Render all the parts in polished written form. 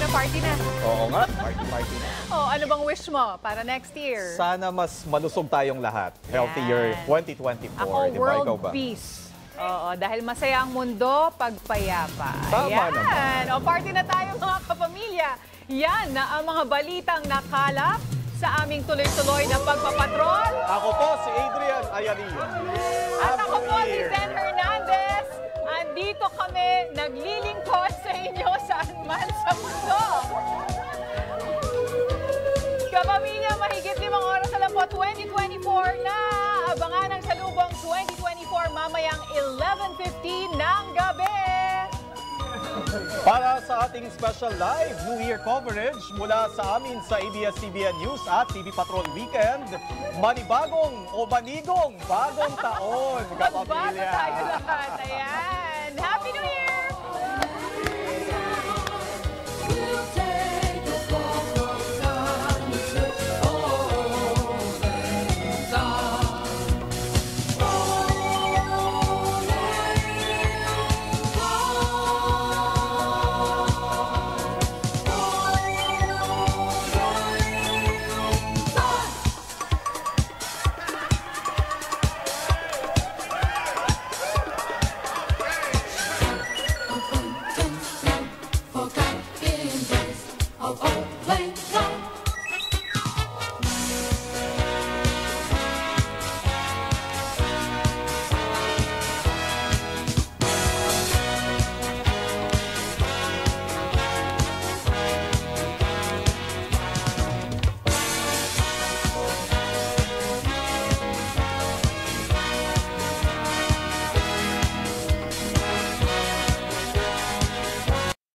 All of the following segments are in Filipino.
na, party na. Oo nga, party na. Oh, ano bang wish mo para next year? Sana mas malusog tayong lahat. Healthier 2024. Ako, Di ba? world Ikaw ba? peace. Oo, dahil masaya ang mundo pagpayapa. Tama naman. O, party na tayo mga kapamilya. Yan na ang mga balitang nakalap sa aming tuloy-tuloy na pagpapatrol. Ako po si Adrian Ayalia. At ako po si Zen Hernandez. Andito kami naglilingkod sa inyo saan man sa mundo. Kapamilya, mahigit 5 oras na lang po 2024 na abangan ang salubong 2024 mamayang 11:15 ng gabi. Para sa ating special live New Year coverage mula sa amin sa ABS-CBN News at TV Patrol Weekend, manibagong o manigong bagong taon, Magbago kapamilya. tayo lahat. Ayan. Happy New Year!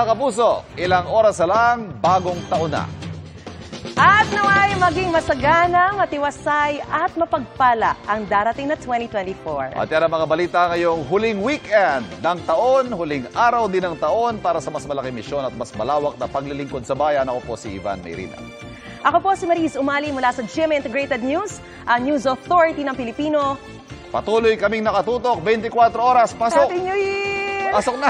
Mga kapuso, ilang oras na lang, bagong taon na. At naway maging masagana, matiwasay at mapagpala ang darating na 2024. At yan ang mga balita ngayong huling weekend ng taon, huling araw din ng taon para sa mas malaking misyon at mas malawak na paglilingkod sa bayan. Ako po si Ivan Mayrina. Ako po si Maris Umali mula sa GMA Integrated News, ang News Authority ng Pilipino. Patuloy kaming nakatutok, 24 oras, pasok! Happy New Year! Pasok na!